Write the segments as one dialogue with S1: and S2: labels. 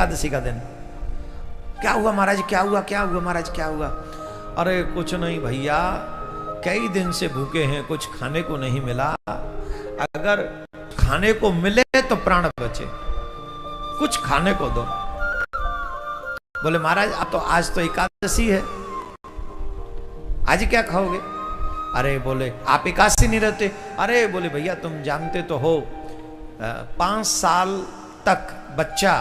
S1: एकादशी का दिन। क्या हुआ महाराज, क्या हुआ, क्या हुआ महाराज, क्या हुआ? अरे कुछ नहीं भैया, कई दिन से भूखे हैं, कुछ खाने को नहीं मिला, अगर खाने को मिले तो प्राण बचे, कुछ खाने को दो। बोले महाराज अब तो आज तो एकादशी है, आज क्या खाओगे? अरे बोले आप एकादशी नहीं रहते? अरे बोले भैया तुम जानते तो हो 5 साल तक बच्चा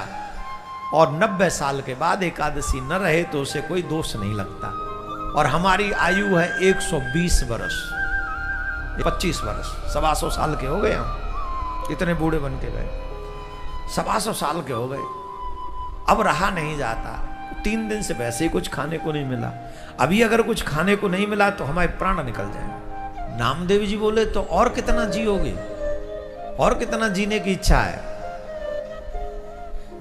S1: और 90 साल के बाद एकादशी न रहे तो उसे कोई दोष नहीं लगता, और हमारी आयु है 120 वर्ष, 25 वर्ष, 125 साल के हो गए हम, इतने बूढ़े बन के गए, 125 साल के हो गए, अब रहा नहीं जाता। 3 दिन से वैसे ही कुछ खाने को नहीं मिला, अभी अगर कुछ खाने को नहीं मिला तो हमारे प्राण निकल जाएंगे। नामदेव जी बोले तो और कितना जियोगे, और कितना जीने की इच्छा है?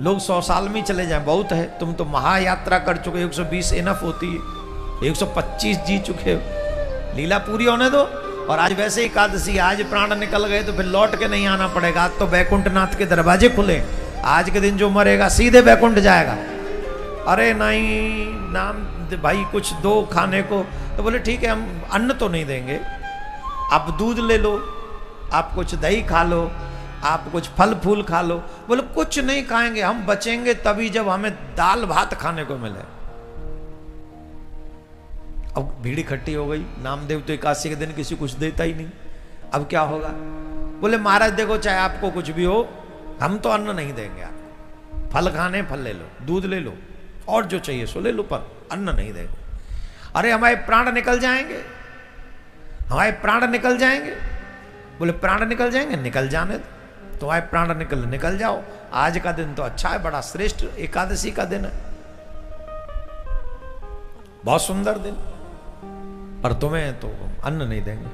S1: लोग 100 साल में चले जाएं बहुत है, तुम तो महायात्रा कर चुके, 120 इनफ होती है, 125 जी चुके हो, लीला पूरी होने दो। और आज वैसे एकादशी, आज प्राण निकल गए तो फिर लौट के नहीं आना पड़ेगा, आज तो बैकुंठनाथ के दरवाजे खुले, आज के दिन जो मरेगा सीधे बैकुंठ जाएगा। अरे नहीं नाम भाई कुछ दो खाने को, तो बोले ठीक है हम अन्न तो नहीं देंगे, आप दूध ले लो, आप कुछ दही खा लो, आप कुछ फल फूल खा लो। बोले कुछ नहीं खाएंगे, हम बचेंगे तभी जब हमें दाल भात खाने को मिले। अब भीड़ इकट्ठी हो गई, नामदेव तो एकादशी के दिन किसी कुछ देता ही नहीं, अब क्या होगा? बोले महाराज देखो चाहे आपको कुछ भी हो, हम तो अन्न नहीं देंगे आपको, फल खाने फल ले लो, दूध ले लो, और जो चाहिए सो ले लो, पर अन्न नहीं देंगे। अरे हमारे प्राण निकल जाएंगे, हमारे प्राण निकल जाएंगे। बोले प्राण निकल जाएंगे, निकल जाने दो, तुम्हारे प्राण निकल जाओ, आज का दिन तो अच्छा है, बड़ा श्रेष्ठ एकादशी का दिन है, बहुत सुंदर दिन, पर तुम्हें तो अन्न नहीं देंगे।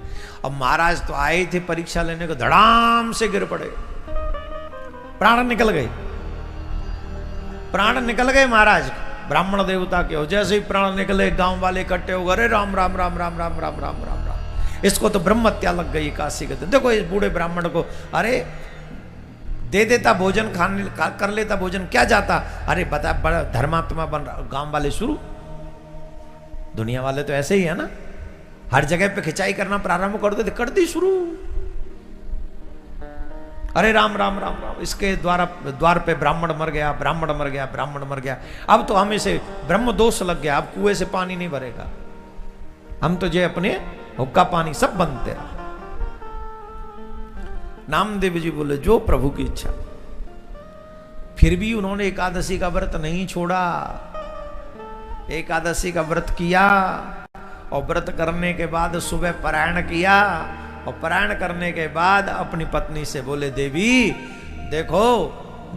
S1: अब महाराज तो आए थे परीक्षा लेने को, धड़ाम से गिर पड़े, प्राण निकल गए, प्राण निकल गए महाराज ब्राह्मण देवता के हो। जैसे ही प्राण निकले गांव वाले इकट्ठे हो गए, अरे राम राम राम राम राम राम राम राम राम, इसको तो ब्रह्म हत्या लग गई एकादशी के दिन। देखो इस बूढ़े ब्राह्मण को, अरे दे देता भोजन, खाने कर लेता भोजन, क्या जाता? अरे बता बड़ा धर्मात्मा बन रहा, गांव वाले शुरू, दुनिया वाले तो ऐसे ही है ना, हर जगह पे खिंचाई करना प्रारंभ कर देते, कर दी शुरू। अरे राम राम राम राम, इसके द्वार पे ब्राह्मण मर गया, ब्राह्मण मर गया, ब्राह्मण मर गया, अब तो हमें से ब्रह्म दोष लग गया, अब कुएं से पानी नहीं भरेगा, हम तो जे अपने हुक्का पानी सब बनते रहा। नामदेव जी बोले जो प्रभु की इच्छा। फिर भी उन्होंने एकादशी का व्रत नहीं छोड़ा, एकादशी का व्रत किया, और व्रत करने के बाद सुबह पारायण किया, और पारायण करने के बाद अपनी पत्नी से बोले देवी देखो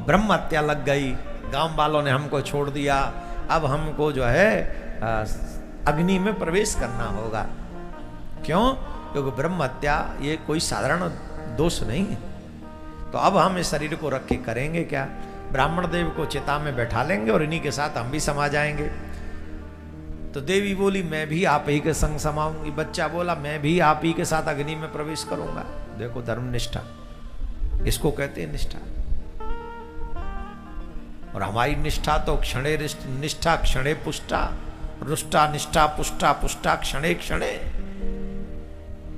S1: ब्रह्म हत्या लग गई, गांव वालों ने हमको छोड़ दिया, अब हमको जो है अग्नि में प्रवेश करना होगा। क्यों? क्योंकि ब्रह्म हत्या ये कोई साधारण दोष नहीं है, तो अब हम इस शरीर को रख के करेंगे क्या? ब्राह्मण देव को चिता में बैठा लेंगे और इन्हीं के साथ हम भी समा जाएंगे। तो देवी बोली मैं भी आप ही के संग समाऊंगी, बच्चा बोला मैं भी आप ही के साथ अग्नि में प्रवेश करूंगा। देखो धर्म निष्ठा, इसको कहते हैं निष्ठा। और हमारी निष्ठा तो क्षणे निष्ठा क्षणे पुष्टा, रुष्टा निष्ठा पुष्टा पुष्टा क्षणे क्षणे।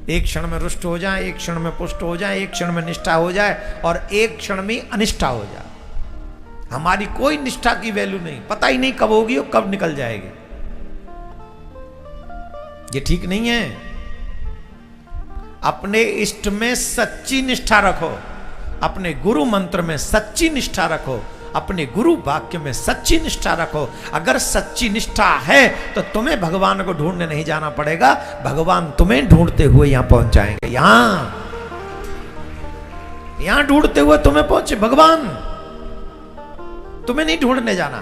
S1: एक क्षण में रुष्ट हो जाए, एक क्षण में पुष्ट हो जाए, एक क्षण में निष्ठा हो जाए, और एक क्षण में अनिष्ठा हो जाए। हमारी कोई निष्ठा की वैल्यू नहीं, पता ही नहीं कब होगी और कब निकल जाएगी। ये ठीक नहीं है। अपने इष्ट में सच्ची निष्ठा रखो, अपने गुरु मंत्र में सच्ची निष्ठा रखो, अपने गुरु वाक्य में सच्ची निष्ठा रखो। अगर सच्ची निष्ठा है तो तुम्हें भगवान को ढूंढने नहीं जाना पड़ेगा, भगवान तुम्हें ढूंढते हुए यहां पहुंच जाएंगे। यहां ढूंढते हुए तुम्हें पहुंचे भगवान, तुम्हें नहीं ढूंढने जाना,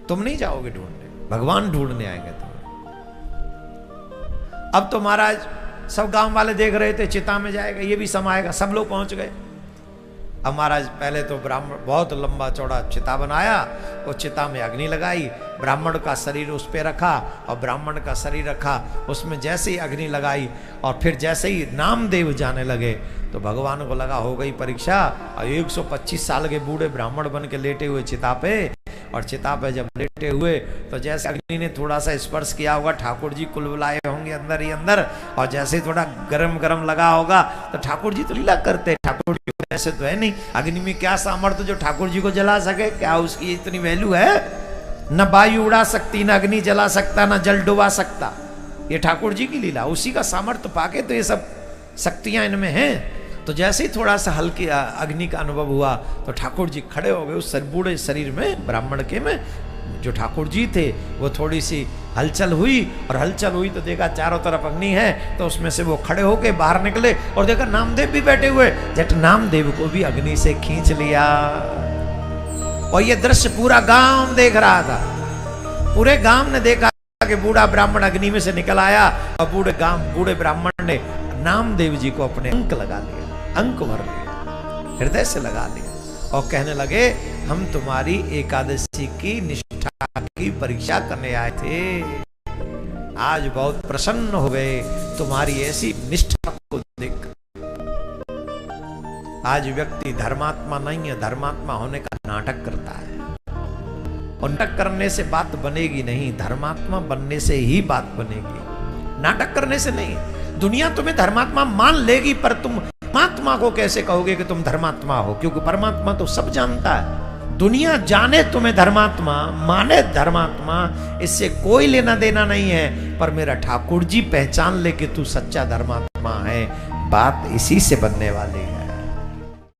S1: तुम नहीं जाओगे ढूंढने, भगवान ढूंढने आएंगे तुम्हें। अब तो महाराज सब गांव वाले देख रहे थे, चिता में जाएगा, ये भी समाएगा, सब लोग पहुंच गए। अब महाराज पहले तो ब्राह्मण बहुत लंबा चौड़ा चिता बनाया, वो चिता में अग्नि लगाई, ब्राह्मण का शरीर उस पे रखा, और ब्राह्मण का शरीर रखा, उसमें जैसे ही अग्नि लगाई, और फिर जैसे ही नामदेव जाने लगे तो भगवान को लगा हो गई परीक्षा, और 125 साल के बूढ़े ब्राह्मण बन के लेटे हुए चिता पे, और चिता पे जब लेटे हुए तो जैसे अग्नि ने थोड़ा सा स्पर्श किया होगा, ठाकुर जी कुलबुलाए होंगे अंदर ही अंदर, और जैसे ही थोड़ा गरम गरम लगा होगा तो ठाकुर जी तो लीला करते, ठाकुर जी ऐसे तो है नहीं, अग्नि में क्या सामर्थ्य जो ठाकुर जी को जला सके, क्या उसकी इतनी वैल्यू है? न वायु उड़ा सकती, न अग्नि जला सकता, न जल डुबा सकता, ये ठाकुर जी की लीला, उसी का सामर्थ्य पाके तो ये सब शक्तियां इनमें हैं। तो जैसे ही थोड़ा सा हल्की अग्नि का अनुभव हुआ तो ठाकुर जी खड़े हो गए, उस बूढ़े शरीर में, ब्राह्मण के में जो ठाकुर जी थे, वो थोड़ी सी हलचल हुई, और हलचल हुई तो देखा चारों तरफ अग्नि है, तो उसमें से वो खड़े होके बाहर निकले और देखा नामदेव भी बैठे हुए, जट नामदेव को भी अग्नि से खींच लिया। और ये दृश्य पूरा गांव देख रहा था, पूरे गांव ने देखा कि बूढ़ा ब्राह्मण अग्नि में से निकल आया, और बूढ़े ब्राह्मण ने नामदेव जी को अपने अंक लगा लिया, अंक भर लिया, हृदय से लगा लिया, और कहने लगे हम तुम्हारी एकादशी की निष्ठा की परीक्षा करने आए थे, आज बहुत प्रसन्न हो गए तुम्हारी ऐसी निष्ठा को देख। आज व्यक्ति धर्मात्मा नहीं है, धर्मात्मा होने का नाटक करता है, और नाटक करने से बात बनेगी नहीं, धर्मात्मा बनने से ही बात बनेगी, नाटक करने से नहीं। दुनिया तुम्हें धर्मात्मा मान लेगी, पर तुम परमात्मा को कैसे कहोगे कि तुम धर्मात्मा हो? क्योंकि परमात्मा तो सब जानता है। दुनिया जाने तुम्हें धर्मात्मा, माने धर्मात्मा, इससे कोई लेना देना नहीं है, पर मेरा ठाकुर जी पहचान ले कि तू सच्चा धर्मात्मा है, बात इसी से बनने वाली है।